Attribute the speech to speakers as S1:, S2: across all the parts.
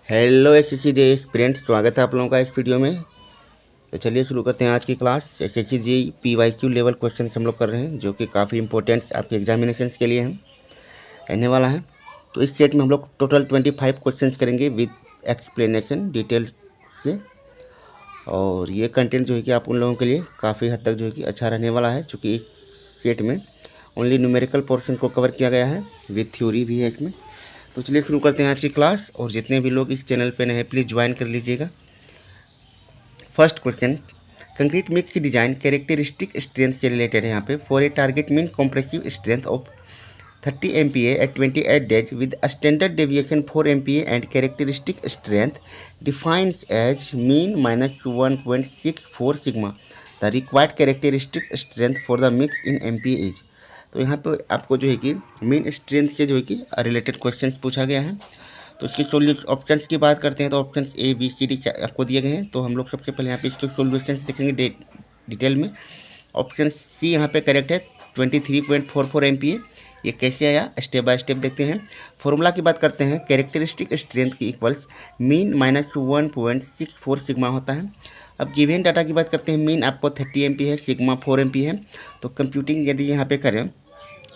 S1: Hello SSC जे friends, स्वागत है आप लोगों का इस वीडियो में। तो चलिए शुरू करते हैं आज की क्लास। एसएससी जे पीवाईक्यू लेवल क्वेश्चन हम लोग कर रहे हैं, जो कि काफ़ी इंपॉर्टेंट आपके एग्जामिनेशन के लिए हैं रहने वाला है। तो इस सेट में हम लोग टोटल 25 क्वेश्चन करेंगे विद एक्सप्लेनेशन डिटेल से। और ये कंटेंट जो है कि आप उन लोगों के लिए काफ़ी हद तक जो है कि अच्छा रहने वाला है, चूँकि इस सेट में ओनली न्यूमेरिकल पोर्शन को कवर किया गया है, विद थ्योरी भी है इसमें। तो चलिए शुरू करते हैं आज की क्लास। और जितने भी लोग इस चैनल पे नए हैं प्लीज़ ज्वाइन कर लीजिएगा। First question, concrete mix design characteristic strength से रिलेटेड है यहाँ पे। For a target mean compressive strength of 30 MPa at 28 days with a standard deviation 4 MPa and characteristic strength defines as mean minus 1.64 sigma. The required characteristic strength for the mix in MPa is। तो यहाँ पे आपको जो है कि mean strength से जो है कि रिलेटेड क्वेश्चंस पूछा गया है। तो इसके सोल्यूशन ऑप्शंस की बात करते हैं तो options A B C D आपको दिए गए हैं। तो हम लोग सबसे पहले यहाँ पे इसके सोल्यूशंस देखेंगे डिटेल में। ऑप्शन सी यहाँ पे करेक्ट है, 23.44 MPa। ये कैसे आया स्टेप बाय स्टेप देखते हैं। फॉर्मूला की बात करते हैं, कैरेक्टरिस्टिक स्ट्रेंथ की इक्वल्स मीन माइनस 1.64 सिग्मा होता है। अब गिवन डाटा की बात करते हैं, मीन आपको 30 MP है, सिग्मा 4 MP है। तो कंप्यूटिंग यदि यहाँ पे करें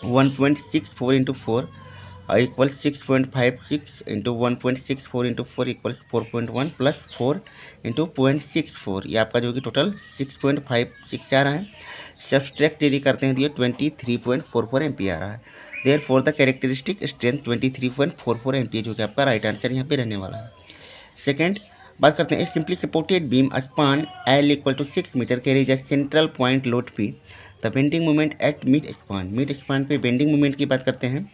S1: 1.64 into 4 equal 6.56 into 1.64 into 4 equals 4.1 plus 4 into 0.64, ये आपका जो कि टोटल 6.56 आ रहा है। सब्सट्रैक्ट यदि करते हैं तो ये 23.44 MPa आ रहा है। There for the characteristic strength 23.44 MPa जो कि आपका राइट आंसर यहाँ पे रहने वाला है। सेकेंड बात करते हैं, simply supported beam span L equal to 6 metre carries a central point load P। The bending moment at mid span पे बेंडिंग मोमेंट की बात करते हैं।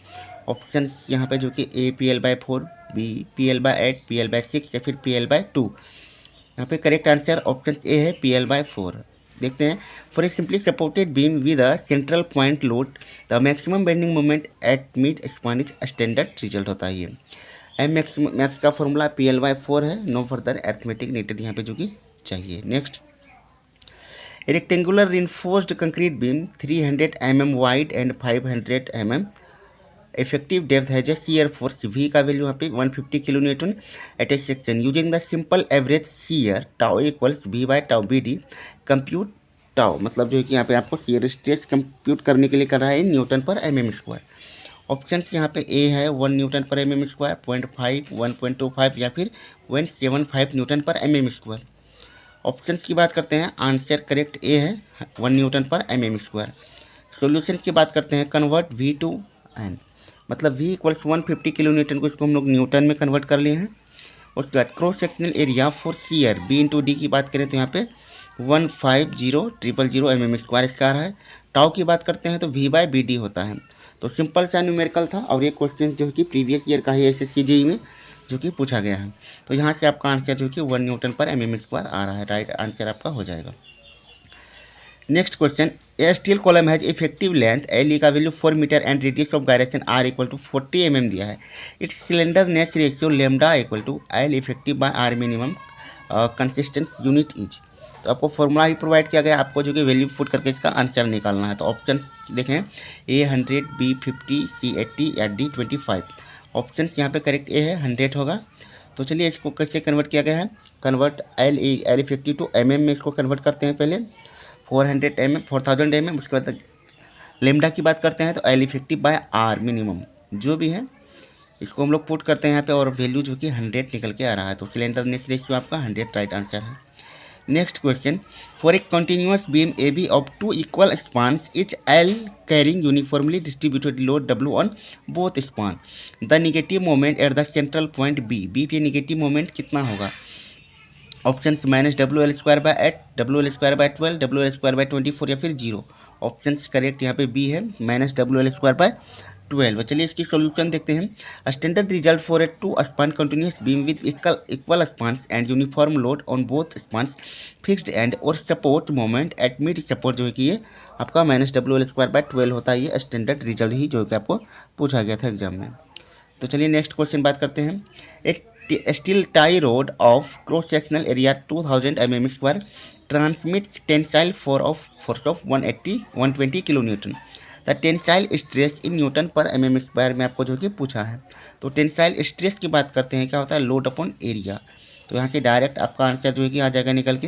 S1: ऑप्शन यहाँ पे जो कि ए PL/4, बी PL/8, PL/6 या फिर PL/2। यहाँ पे करेक्ट आंसर ऑप्शन ए है PL/4। देखते हैं, for a simply supported beam with a central point load the maximum bending moment at mid span is standard result होता है। ये एम मैक्स का फॉर्मूला PL/4 है। नो फर्दर अर्थमेटिक नीडेड यहाँ पे जो कि चाहिए। Next, rectangular reinforced concrete beam 300 mm wide and 500 mm effective depth है जो शियर फोर्स वी का वैल्यू यहाँ पे 150 किलोन्यूटन at a section using the simple average shear tau equals V/τ/BD। Compute tau मतलब जो है कि यहाँ पे आपको शियर स्ट्रेस कंप्यूट करने के लिए कर रहा है न्यूटन पर mm²। ऑप्शन यहाँ पे ए है 1 न्यूटन पर mm², 0.5, 1.25 या फिर 0.75 न्यूटन पर mm²। ऑप्शन की बात करते हैं, आंसर करेक्ट ए है 1 न्यूटन पर mm²। सॉल्यूशन की बात करते हैं, कन्वर्ट V टू N मतलब V इक्वल्स 150 किलोन्यूटन को इसको हम लोग न्यूटन में कन्वर्ट कर लिए हैं। उसके बाद cross sectional area for shear B into D की बात करें तो यहाँ पे 150,000 mm² इसका है। टाउ की बात करते हैं तो V/BD होता है। तो सिंपल सा न्यूमेरिकल था और ये क्वेश्चन जो कि प्रीवियस ईयर का है SSC JEE में जो कि पूछा गया है। तो यहाँ से आपका आंसर जो कि 1 न्यूटन पर mm² आ रहा है, राइट आंसर आपका हो जाएगा। Next question, a steel column has effective length L का value 4 metre and radius of gyration R equal to 40 mm दिया है। Its slenderness ratio lambda equal to L effective by R minimum consistence unit each. तो आपको formula ही provide किया गया, आपको जो कि वैल्यू पुट करके इसका आंसर निकालना है। तो ऑप्शन देखें, A 100, B 50, C 80 या D 25। ऑप्शन यहाँ पे करेक्ट ए है 100 होगा। तो चलिए इसको कैसे कन्वर्ट किया गया है, convert L effective to mm में इसको कन्वर्ट करते हैं पहले 4000 mm। उसके बाद लेमडा की बात करते हैं तो L effective by R minimum जो भी है इसको हम लोग पुट करते हैं यहाँ पे और वैल्यू जो कि 100 निकल के आ रहा है। तो सिलेंडरनेस रेशियो आपका 100 राइट आंसर है। Next question, for a continuous beam AB of 2 equal spans each L carrying uniformly distributed load W on both span. The negative moment at the central point B पे negative moment कितना होगा। Option -WL²/8, WL²/12, WL²/24 या फिर 0। Option correct यहाँ पे B है -WL²/12। चलिए इसकी सॉल्यूशन देखते हैं। Standard result for a 2 span continuous beam with equal spans and uniform load on both spans fixed end और support moment at mid support जो है कि ये आपका -WL²/12 होता है। ये स्टैंडर्ड रिजल्ट ही जो कि आपको पूछा गया था एग्जाम में। तो चलिए नेक्स्ट क्वेश्चन बात करते हैं। एक steel tie road of cross sectional area 2000 mm² transmits tensile force of 120 kilonewton. The tensile stress in newton per M square में आपको जो कि पूछा है। तो टेंसाइल स्ट्रेस की बात करते हैं, क्या होता है, लोड अपॉन एरिया। तो यहाँ से डायरेक्ट आपका आंसर जो है कि आ जाएगा निकल के,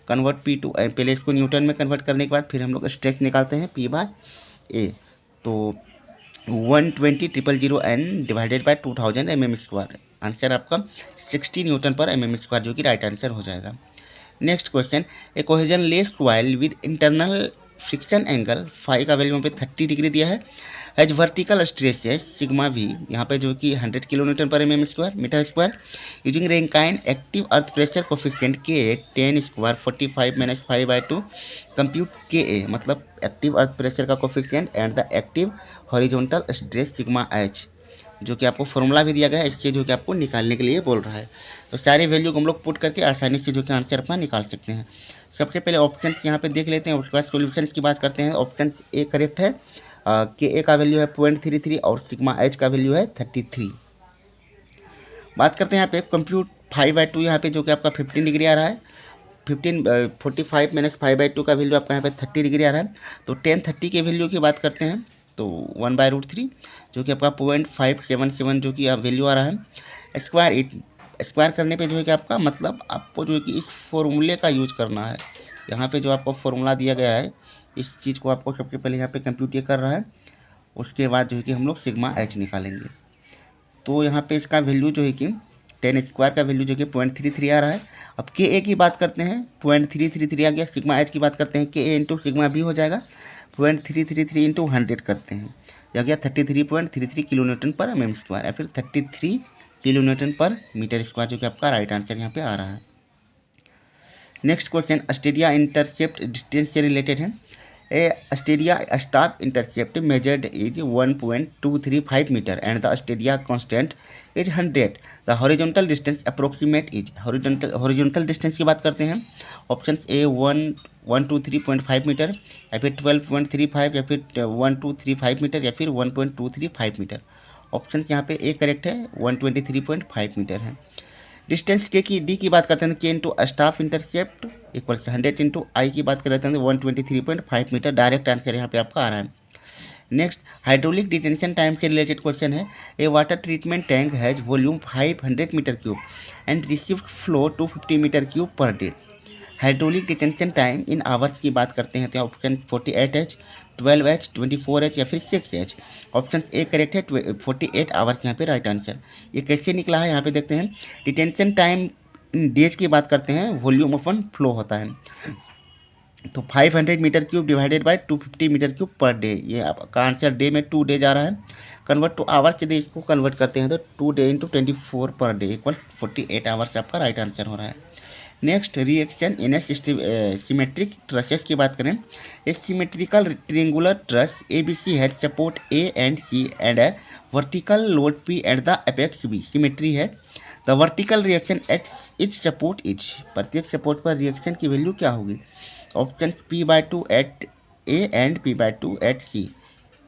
S1: कन्वर्ट पी टू, पहले इसको न्यूटन में कन्वर्ट करने के बाद फिर हम लोग स्ट्रेस निकालते हैं पी बाय ए। तो 120,000 divided by 2000 M square, answer आपका 60 न्यूटन पर एम स्क्वायर जो कि राइट आंसर हो जाएगा। Next question, a cohesion less soil with internal friction angle phi का वैल्यू पे 30 डिग्री दिया है, एज वर्टिकल स्ट्रेस है सिग्मा भी, यहाँ पे जो कि 100 kilo newton per M square metre square, using Rankine active earth pressure coefficient के 10 स्क्वायर 45 माइनस 5/2 कंप्यूट के ए, मतलब एक्टिव अर्थ प्रेशर का coefficient and the active horizontal stress sigma H, जो कि आपको फॉर्मूला भी दिया गया है, इससे जो कि आपको निकालने के लिए बोल रहा है। तो सारे वैल्यू को हम लोग पुट करके आसानी से जो कि आंसर अपना निकाल सकते हैं। सबसे पहले ऑप्शंस यहाँ पे देख लेते हैं, उसके बाद सॉल्यूशंस की बात करते हैं। ऑप्शन ए करेक्ट है, के ए का वैल्यू है 0.33 और सिग्मा एच का वैल्यू है 33। बात करते हैं यहाँ पे कंप्यूट 5/2, यहाँ पे जो कि आपका 15 डिग्री आ रहा है, 45 माइनस 5/2 का वैल्यू आपका यहाँ पे 30 डिग्री आ रहा है। तो 1030 के वैल्यू की बात करते हैं तो 1/√3 जो कि आपका 0.577 जो कि वैल्यू आ रहा है। स्क्वायर करने पे जो है कि आपका मतलब आपको जो है कि इस फॉर्मूले का यूज करना है। यहाँ पे जो आपको फॉर्मूला दिया गया है, इस चीज़ को आपको सबसे पहले यहाँ पे कंप्यूट ये कर रहा है, उसके बाद जो है कि हम लोग सिग्मा एच निकालेंगे। तो यहाँ पे इसका वैल्यू जो है कि 10 स्क्वायर का वैल्यू जो कि 0.33 आ रहा है। अब के ए की बात करते हैं, 0.333 आ गया। सिग्मा एच की बात करते हैं, के ए इंटू सिग्मा भी हो जाएगा, 0.333 इंटू 100 करते हैं, यह गया 33.33 kilo newton per M square, या फिर 33 kilo newton per metre square, जो कि आपका राइट आंसर यहाँ पे आ रहा है। Next question, stadia intercept distance से रिलेटेड है। A stadia staff intercept measured is 1.235 metre and the stadia constant is 100, the horizontal distance approximate is, horizontal distance की बात करते हैं। ऑप्शन ए 123.5 मीटर, या फिर 12.35, या फिर 1235 मीटर, या फिर 1.235 मीटर। ऑप्शन यहाँ पे ए करेक्ट है, 123.5 मीटर है। डिस्टेंस के की डी की बात करते हैं, K into staff intercept equal 100 into I की बात करते हैं 123.5 मीटर, डायरेक्ट आंसर यहाँ पे आपका आ रहा है। नेक्स्ट, हाइड्रोलिक डिटेंशन टाइम से रिलेटेड क्वेश्चन है। A water treatment tank has volume 500 metre cube and receive flow 250 metre cube per day. Hydraulic detention time in hours की बात करते हैं तो ऑप्शन 48H, 12H, 24H, या फिर 6H। ऑप्शन ए करेक्ट है, 48 आवर्स यहाँ पे राइट आंसर। ये कैसे निकला है यहाँ पे देखते हैं। डिटेंशन टाइम इन डेज की बात करते हैं, वॉल्यूम अपन फ्लो होता है, तो 500 metre cube divided by 250 metre cube per day, ये आपका आंसर डे में 2 डे जा रहा है। कन्वर्ट टू आवर्स यदि इसको कन्वर्ट करते हैं तो 2 day into 24 per day equal 48 hours आपका राइट आंसर हो रहा है। Next, reaction in symmetric trusses की बात करें। A symmetrical triangular truss ABC has support A and C and a vertical load P at the apex B, symmetry है। The vertical reaction at each support each, प्रत्येक support पर reaction की value क्या होगी। Option P/2 at A and P/2 at C,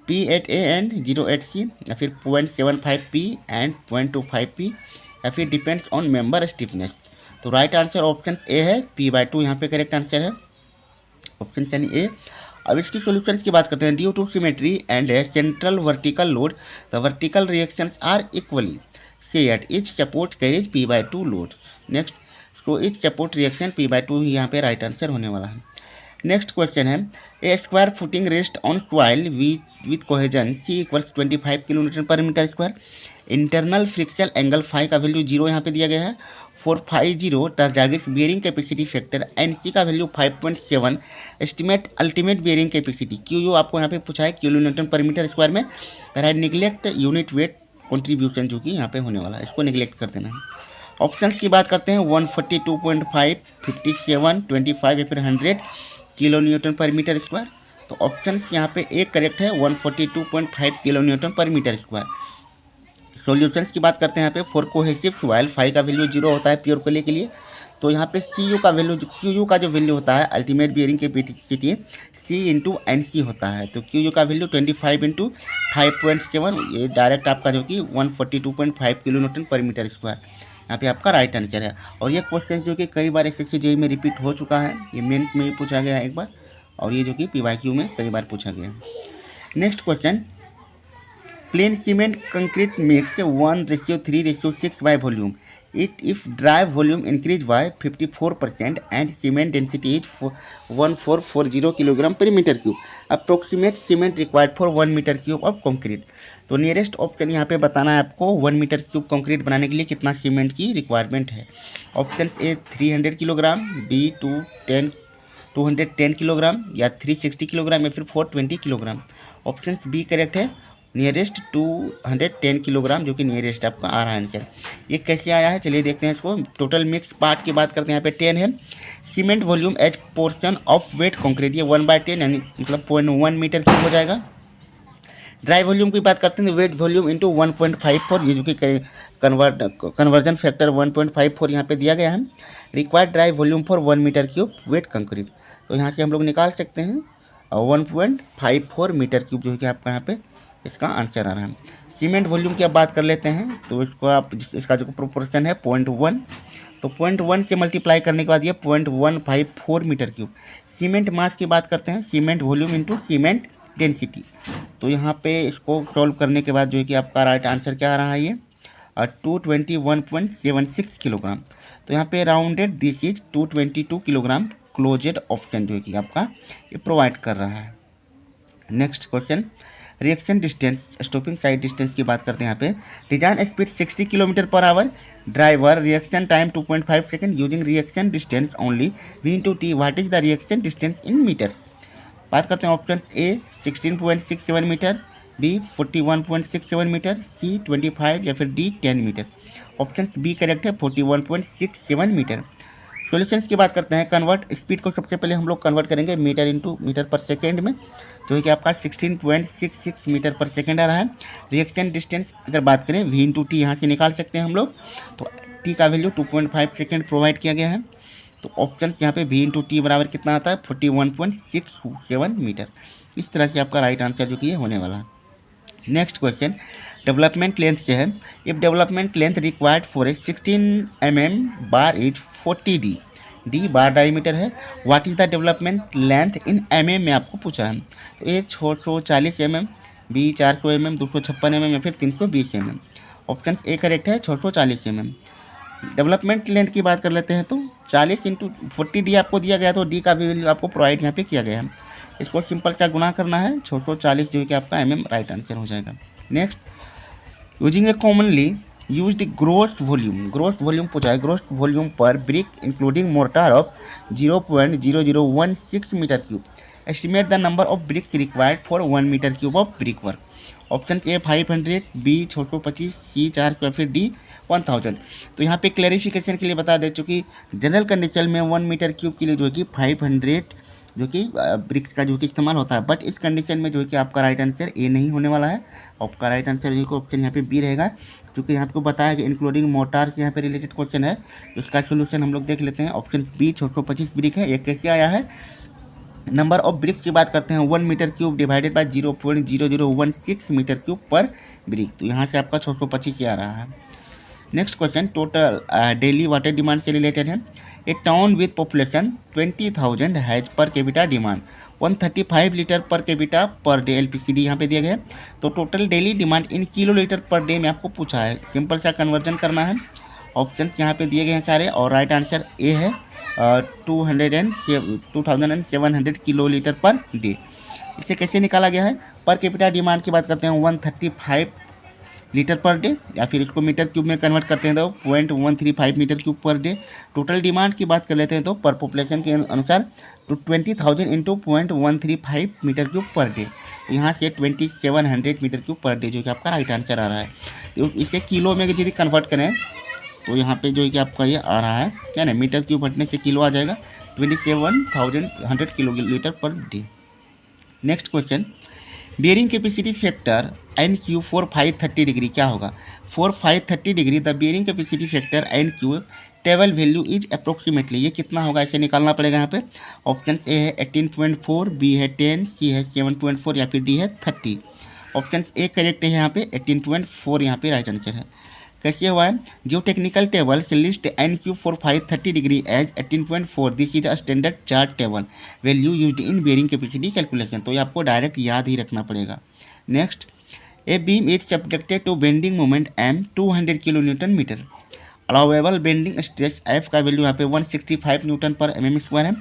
S1: P at A and 0 eight C, या फिर 0.75 P and 0.25 P, या फिर डिपेंड्स ऑन मेंबर स्टिफनेस। तो राइट आंसर ऑप्शन ए है, P/2 यहाँ पे करेक्ट आंसर है, ऑप्शन यानी ए। अब इसकी सॉल्यूशंस की बात करते हैं। Due to symmetry and central vertical load the vertical reactions are equally shared, each support carries P/2 load. Next, तो इच सपोर्ट रिएक्शन P/2 ही यहाँ पे राइट आंसर होने वाला है। नेक्स्ट क्वेश्चन है, a square footing rest on soil with cohesion C equals 25 kilo newton per metre square, internal friction angle phi का value 0 यहाँ पे दिया गया है, 450 Terzaghi bearing capacity factor N C का value 5.7, estimate ultimate bearing capacity QU आपको यहाँ पे पूछा है kilo newton per metre square में, करा है निगलेक्ट यूनिट वेट कॉन्ट्रीब्यूशन जो कि यहाँ पे होने वाला है, इसको निगलेक्ट कर देना है। ऑप्शंस की बात करते हैं 142.5, 57, 25, या फिर 100 kilo newton per metre square. तो ऑप्शन यहाँ पे एक करेक्ट है, 142.5 kilo newton per metre square. Solutions की बात करते हैं यहाँ पे, फॉर कोहेसिव सॉइल फाई का वैल्यू 0 होता है प्योर क्ले के लिए, तो यहाँ पे CU का वैल्यू, QU का जो वैल्यू होता है ultimate bearing capacity C into NC होता है, तो QU का वैल्यू 25 इंटू 5.7, ये डायरेक्ट आपका जो कि 142.5 kilo newton per metre square यहाँ पे आपका राइट आंसर है। और ये क्वेश्चन जो कि कई बार SSC JEE में रिपीट हो चुका है, ये मेंस में भी पूछा गया है एक बार, और ये जो कि PYQ में कई बार पूछा गया है। Next question, plane cement concrete mix 1:3:6 by volume. If dry volume increase by 54% and cement density is 1440 kg per meter cube, approximate cement required for 1 meter cube of concrete. तो नियरेस्ट ऑप्शन यहाँ पे बताना है आपको 1 metre cube concrete बनाने के लिए कितना सीमेंट की रिक्वायरमेंट है। Option A 300 kilogram, B 210 kilogram, या 360 किलोग्राम, या फिर 420 किलोग्राम। ऑप्शन बी करेक्ट है, नियरेस्ट 210 किलोग्राम, जो कि नियरेस्ट आपका आ रहा है आंसर। ये कैसे आया है चलिए देखते हैं इसको। टोटल मिक्स पार्ट की बात करते हैं, यहाँ पे 10 है। Cement volume as portion of wet concrete, ये 1/10 यानी मतलब 0.1 मीटर क्यूब हो जाएगा। ड्राई वॉल्यूम की बात करते हैं, वेट वॉल्यूम इंटू 1.54, ये जो कि कन्वर्जन फैक्टर 1.54 यहाँ पे दिया गया है। Required dry volume for 1 metre cube wet concrete, तो यहाँ से हम लोग निकाल सकते हैं 1.54 मीटर क्यूब, जो कि आपका यहाँ पे इसका आंसर आ रहा है। सीमेंट वॉल्यूम की आप बात कर लेते हैं, तो इसको आप इसका जो प्रोपोर्शन है 0.1, तो 0.1 से मल्टीप्लाई करने के बाद ये 0.154 मीटर क्यूब। सीमेंट मास की बात करते हैं, cement volume into cement density, तो यहाँ पे इसको सॉल्व करने के बाद जो है कि आपका राइट आंसर क्या आ रहा है, ये 221.76 किलोग्राम। तो यहाँ पे rounded this is 222 kilogram, closed option जो है कि आपका ये प्रोवाइड कर रहा है। Next question, reaction distance, stopping sight distance की बात करते हैं यहाँ पे। Design speed 60 kilometre per hour, driver reaction time 2.5 second, using reaction distance only V/T, what is the reaction distance in metres. बात करते हैं option A 16.67 metre, B 41.67 metre, C 25, या फिर D 10 metre. Option B correct है, 41.67 metre. Solutions की बात करते हैं, कन्वर्ट स्पीड को सबसे पहले हम लोग कन्वर्ट करेंगे metre into metre per second में, जो है कि आपका 16.66 मीटर पर सेकेंड आ रहा है। रिएक्शन डिस्टेंस अगर बात करें V/T यहाँ से निकाल सकते हैं हम लोग, तो टी का वैल्यू 2.5 सेकेंड प्रोवाइड किया गया है। तो ऑप्शन यहाँ पे V/T बराबर कितना आता है, 41.67 मीटर। इस तरह से आपका राइट आंसर जो कि ये होने वाला है। नेक्स्ट क्वेश्चन, डेवलपमेंट लेंथ जो है, if development length required for a 16 mm bar is 40 D, D bar diameter है, what is the development length in mm में आपको पूछा है। तो A 640 mm, B 400 mm, 256 mm, या फिर 320 mm। ऑप्शन ए करेक्ट है, 640 mm। डेवलपमेंट लेंथ की बात कर लेते हैं, तो 40 इंटू 40 डी आपको दिया गया, तो डी का भी वैल्यू आपको प्रोवाइड यहाँ पे किया गया है। इसको सिंपल सा गुना करना है, 640 जो कि आपका mm राइट आंसर हो जाएगा। Next, using a commonly used gross volume पूछा है, ग्रोस वॉल्यूम पर brick including mortar of 0.0016 metre cube, estimate the number of bricks required for 1 metre cube of brick work. Option A 500, B 625, C 400, फिर D 1000। तो यहाँ पे clarification के लिए बता दे चूँकि जनरल कंडीशन में 1 मीटर क्यूब के लिए जो है कि 500 जो कि ब्रिक्स का जो कि इस्तेमाल होता है, बट इस कंडीशन में जो है कि आपका राइट आंसर ए नहीं होने वाला है। आपका राइट आंसर जो कि ऑप्शन यहाँ पे बी रहेगा, क्योंकि यहाँ आपको बताया कि इंक्लूडिंग मोटार से यहाँ पे रिलेटेड क्वेश्चन है। इसका सोल्यूशन हम लोग देख लेते हैं। ऑप्शन बी 625 ब्रिक है, ये कैसे आया है। नंबर ऑफ ब्रिक्स की बात करते हैं, 1 metre cube divided by 0.0016 metre cube per brick, तो यहाँ से आपका 625 आ रहा है। Next question, total daily water demand से रिलेटेड है। A town with population 20,000 has per capita demand 135 litre per capita per day, LPCD यहाँ पे दिया गया है। तो total daily demand in kilo litre per day में आपको पूछा है, सिंपल सा कन्वर्जन करना है। ऑप्शंस यहाँ पे दिए गए हैं सारे, और राइट आंसर ए है 2700 किलो लीटर पर डे। इसे कैसे निकाला गया है, पर कैपिटा डिमांड की बात करते हैं 135 लीटर पर डे, या फिर इसको मीटर क्यूब में कन्वर्ट करते हैं तो 0.135 metre cube per day. Total demand की बात कर लेते हैं तो पर पॉपुलेशन के अनुसार तो 20,000 into 0.135 metre cube per day, यहाँ से 2700 मीटर क्यूब पर डे जो कि आपका राइट आंसर आ रहा है। तो इसे किलो में यदि कन्वर्ट करें तो यहाँ पे जो है कि आपका ये आ रहा है क्या ना, मीटर क्यूब हटने से किलो आ जाएगा, 27,100 kilo litre per day. Next question, bearing capacity factor NQ for 530 degree क्या होगा। For 530 degree the bearing capacity factor NQ table value is approximately, ये कितना होगा इसे निकालना पड़ेगा यहाँ पे। ऑप्शन ए है 18.4, बी है 10, सी है 7.4, या फिर डी है 30। ऑप्शन ए करेक्ट है यहाँ पे 18.4 यहाँ पे राइट आंसर है। कैसे हुआ है, जो technical tables list N Q for 530 degree as 18.4 this is a standard chart table value used in bearing capacity calculation. तो ये आपको डायरेक्ट याद ही रखना पड़ेगा। Next, a beam is subjected to bending moment M 200 kilo newton metre. Allowable bending stress F का value यहाँ पे 165 न्यूटन पर mm स्क्वायर है।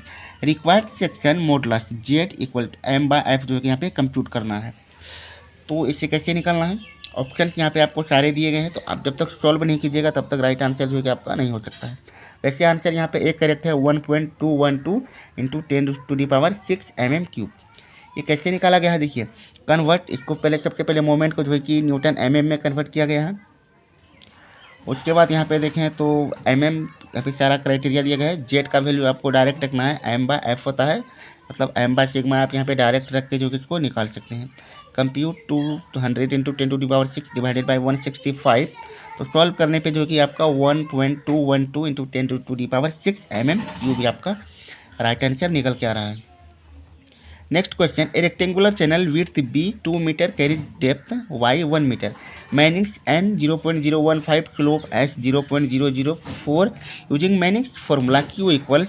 S1: Required section modulus Z equal M by F जो है यहाँ पे कंप्यूट करना है। तो इसे कैसे निकालना है, ऑप्शन यहाँ पे आपको सारे दिए गए हैं, तो आप जब तक सॉल्व नहीं कीजिएगा तब तक राइट आंसर जो है आपका नहीं हो सकता है। वैसे आंसर यहाँ पे एक करेक्ट है 1.212 इंटू 10⁻⁶ mm³। ये कैसे निकाला गया है, देखिए कन्वर्ट, इसको पहले सबसे पहले मोमेंट को जो है कि न्यूटन mm में कन्वर्ट किया गया है। उसके बाद यहाँ पे देखें तो mm यहाँ पे सारा क्राइटेरिया दिया गया है। जेड का वैल्यू आपको डायरेक्ट रखना है, एम बाय एफ होता है, मतलब एम बाय सिग्मा आप यहाँ पे डायरेक्ट रख के जो कि इसको निकाल सकते हैं। कंप्यूट 200 इंटू 10⁻⁶ डिवाइडेड बाई 165, तो सॉल्व करने पे जो कि आपका 1.212 इंटू 10⁻⁶ mm³ भी आपका राइट आंसर निकल के आ रहा है। Next question, a rectangular channel width B 2 metre carry depth y 1 metre Manning's n 0.015 slope s 0.004 using Manning's formula q equals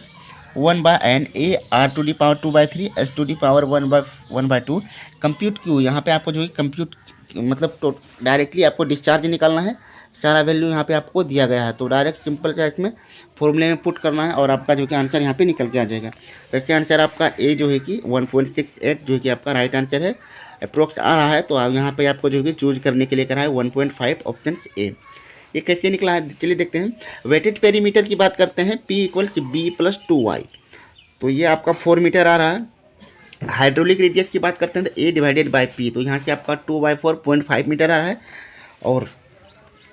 S1: 1/n a r to the power 2/3 s to the power 1/2 compute q। यहाँ पे आपको जो है compute मतलब तो directly आपको discharge निकालना है, सारा वैल्यू यहाँ पे आपको दिया गया है, तो डायरेक्ट सिंपल सा इसमें फॉर्मूले में पुट करना है और आपका जो कि आंसर यहाँ पे निकल के आ जाएगा। वैसे आंसर आपका ए जो है कि 1.68 जो कि आपका राइट आंसर है, अप्रोक्स आ रहा है, तो आप यहाँ पे आपको जो कि चूज करने के लिए करा है 1.5 ऑप्शन ए। ये कैसे निकला है चलिए देखते हैं। वेटेड पेरीमीटर की बात करते हैं, P इक्वल्स B + 2y, तो ये आपका 4 मीटर आ रहा है। हाइड्रोलिक रेडियस की बात करते हैं तो A डिवाइडेड बाई P, तो यहाँ से आपका 2/4 0.5 मीटर आ रहा है। और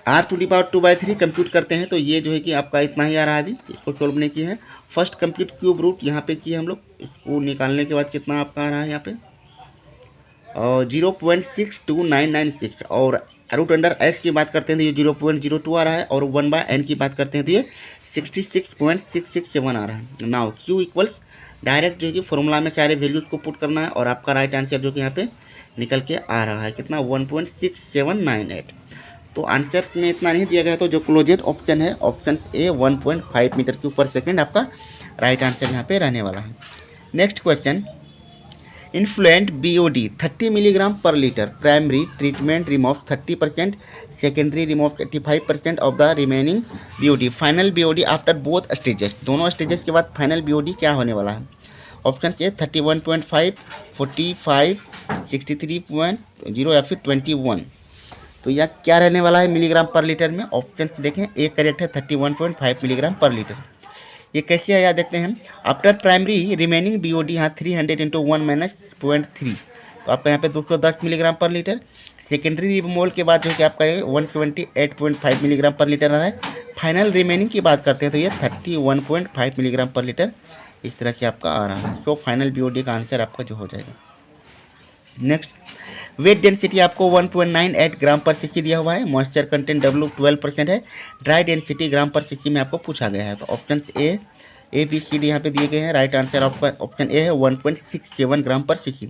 S1: r to the power 2/3 compute करते हैं तो ये जो है कि आपका इतना ही आ रहा है। अभी इसको सोल्व नहीं किया है। फर्स्ट कंप्यूट क्यूब रूट यहाँ पे किए हम लोग, इसको निकालने के बाद कितना आपका आ रहा है यहाँ पे 0.62996। और रूट अंडर एस की बात करते हैं तो ये 0.02 आ रहा है। और 1/n की बात करते हैं तो ये 66.667 आ रहा है। नाउ क्यू इक्वल्स डायरेक्ट जो है कि फॉर्मूला में सारे वैल्यूज़ को पुट करना है और आपका राइट आंसर जो कि यहाँ पे निकल के आ रहा है कितना 1.6798। तो आंसर में इतना नहीं दिया गया, तो जो क्लोजेड ऑप्शन है option A 1.5 metre cube per second आपका राइट आंसर यहाँ पे रहने वाला है। Next question, influent BOD 30 milligram per litre, primary treatment remove 30%, secondary remove 85% of the remaining BOD, final BOD after both stages, दोनों stages के बाद फाइनल BOD क्या होने वाला है। ऑप्शन ए 31.5, 45, 63.0 या फिर 21। तो यह क्या रहने वाला है मिलीग्राम पर लीटर में, ऑप्शन देखें एक करेक्ट है 31.5 मिलीग्राम पर लीटर। ये कैसे आया देखते हैं। आफ्टर प्राइमरी रिमेनिंग BOD यहाँ 300 इंटू 1 - 0.3, तो आपका यहाँ पे 210 milligram per litre. Secondary removal के बाद जो कि आपका 178.5 मिलीग्राम पर लीटर आ रहा है। फाइनल रिमेनिंग की बात करते हैं तो ये 31.5 मिलीग्राम पर लीटर इस तरह से आपका आ रहा है। सो फाइनल BOD का आंसर आपका जो हो जाएगा। नेक्स्ट, वेट डेंसिटी आपको 1.98 ग्राम पर सीसी दिया हुआ है। मॉइस्चर कंटेंट W 12% है। ड्राई डेंसिटी ग्राम पर सीसी में आपको पूछा गया है। तो option A B C D यहाँ पे दिए गए हैं। राइट आंसर आपका ऑप्शन ए है 1.67 ग्राम पर सीसी।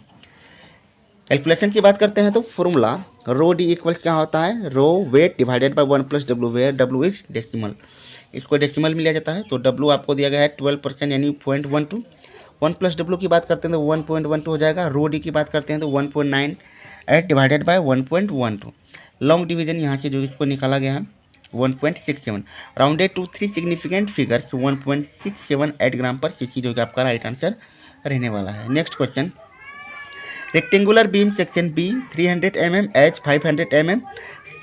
S1: कैलकुलेशन की बात करते हैं तो फॉर्मूला रो डी इक्वल्स क्या होता है, रो weight divided by 1 + W, where W is decimal, इसको डेसिमल में लिया जाता है। तो W आपको दिया गया है 12% यानी 0.12। 1 + W की बात करते हैं तो 1.12 हो जाएगा। रो डी की बात करते हैं तो 1.98 डिवाइडेड बाय 1.12। लॉन्ग डिवीजन यहाँ से जो इसको निकाला गया है 1.67। राउंडेड टू 3 सिग्निफिकेंट फिगर्स 1.678 ग्राम पर सीसी जो कि आपका राइट आंसर रहने वाला है। Next question, rectangular beam section B 300 mm H 500 mm,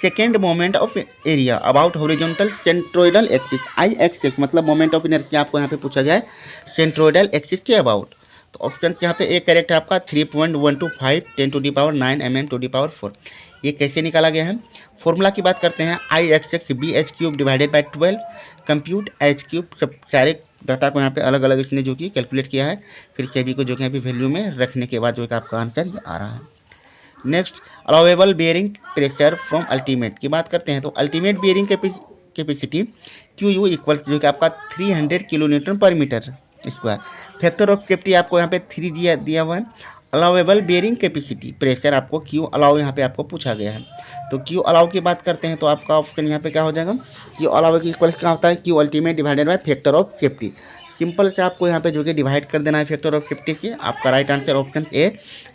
S1: second moment of area about horizontal centroidal axis, I axis मतलब मोमेंट ऑफ इनर्शिया आपको यहाँ पे पूछा गया है सेंट्रोइडल एक्सिस के अबाउट। तो ऑप्शन यहाँ पे एक करेक्ट है आपका 3.125 10⁻9 mm⁴। ये कैसे निकाला गया है, फॉर्मूला की बात करते हैं I X B H cube divided by 12। Compute H cube, सब सारे डाटा को यहाँ पे अलग अलग इसने जो कि कैलकुलेट किया है, फिर सभी को जो कि यहाँ पे वैल्यू में रखने के बाद जो कि आपका आंसर ये आ रहा है। Next, allowable bearing pressure from ultimate की बात करते हैं तो ultimate bearing capacity QU equals जो कि आपका 300 kilo newton per metre square. Factor of safety आपको यहाँ पे 3 दिया हुआ है। अलाउेबल बेयरिंग कैपेसिटी प्रेशर आपको क्यू अलाउ यहाँ पे आपको पूछा गया है। तो क्यू अलाउ की बात करते हैं तो आपका ऑप्शन यहाँ पे क्या हो जाएगा, क्यू अलाउ की इक्वल्स क्या होता है, Q ultimate divided by factor of safety. Simple से आपको यहाँ पे जो कि डिवाइड कर देना है फैक्टर ऑफ सेफ्टी से। आपका right answer option A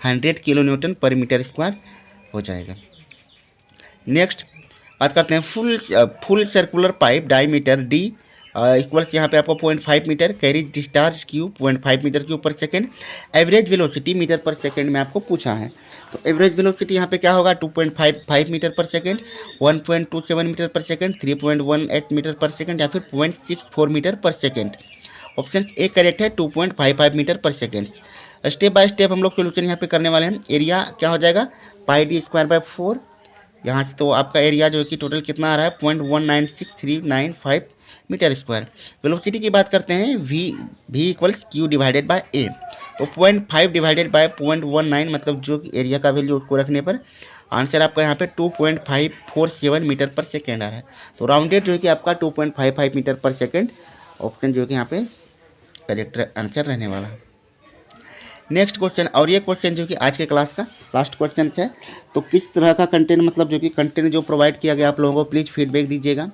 S1: 100 kilo newton per metre square हो जाएगा। नेक्स्ट बात करते हैं full circular pipe diameter D equals यहाँ पे आपको 0.5 metre, carry discharge Q 0.5 metre cube per second, average velocity metre per second में आपको पूछा है। तो एवरेज वेलोसिटी यहाँ पे क्या होगा 2.55 metre per second, 1.27 metre per second, 3.18 metre per second या फिर 0.64 metre per second. Option A correct है 2.55 metre per second. Step by step हम लोग सोल्यूशन यहाँ पे करने वाले हैं। एरिया क्या हो जाएगा पाई डी स्क्वायर बाय 4, यहाँ से तो आपका एरिया जो है कि टोटल कितना आ रहा है 0.196395 मीटर स्क्वायर। वेलोसिटी की बात करते हैं v equals Q divided by A. तो 0.5 डिवाइडेड बाय 0.19 मतलब जो एरिया का वैल्यू उसको रखने पर आंसर आपका यहाँ पे 2.547 मीटर पर सेकेंड आ रहा है। तो राउंडेड जो है कि आपका 2.55 मीटर पर सेकेंड ऑप्शन जो है कि यहाँ पे करेक्ट आंसर रहने वाला है। नेक्स्ट क्वेश्चन, और ये क्वेश्चन जो कि आज के क्लास का लास्ट क्वेश्चन है। तो किस तरह का कंटेंट मतलब जो कि कंटेंट जो प्रोवाइड किया गया आप लोगों को प्लीज़ फीडबैक दीजिएगा।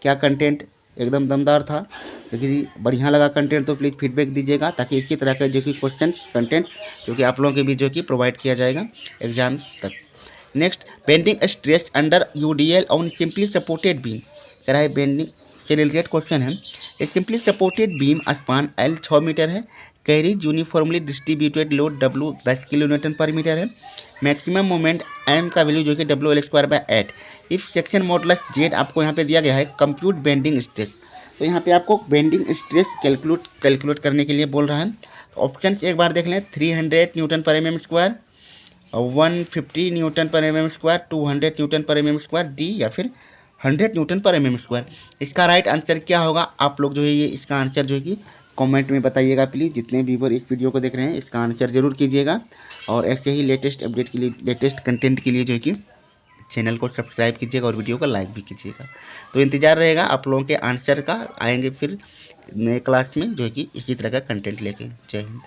S1: क्या कंटेंट एकदम दमदार था, यदि बढ़िया लगा कंटेंट तो प्लीज़ फीडबैक दीजिएगा, ताकि इसी तरह के जो कि क्वेश्चन कंटेंट जो कि आप लोगों के बीच जो कि प्रोवाइड किया जाएगा एग्जाम तक। Next, bending stress under UDL on simply supported beam. कह रहा है बेंडिंग से रिलेटेड क्वेश्चन है। A simply supported beam span L 6 metre है, carries uniformly distributed load W 10 kilo newton per metre है, मैक्सिमम मोमेंट M का value जो कि WL square by 8। If section modulus Z आपको यहाँ पे दिया गया है, कंप्यूट बेंडिंग स्ट्रेस। तो यहाँ पे आपको बेंडिंग स्ट्रेस कैलकुलेट करने के लिए बोल रहा है। तो ऑप्शन एक बार देख लें, 300 Newton per mm square, 150 Newton per mm square, 200 Newton per mm square, D या फिर 100 न्यूटन पर mm स्क्वायर। इसका राइट आंसर क्या होगा आप लोग जो है ये इसका आंसर जो है कि कमेंट में बताइएगा प्लीज़। जितने व्यूअर इस वीडियो को देख रहे हैं इसका आंसर ज़रूर कीजिएगा, और ऐसे ही लेटेस्ट अपडेट के लिए लेटेस्ट कंटेंट के लिए जो है कि चैनल को सब्सक्राइब कीजिएगा और वीडियो को लाइक भी कीजिएगा। तो इंतज़ार रहेगा आप लोगों के आंसर का। आएंगे फिर नए क्लास में जो है कि इसी तरह का कंटेंट लेके। जय हिंद।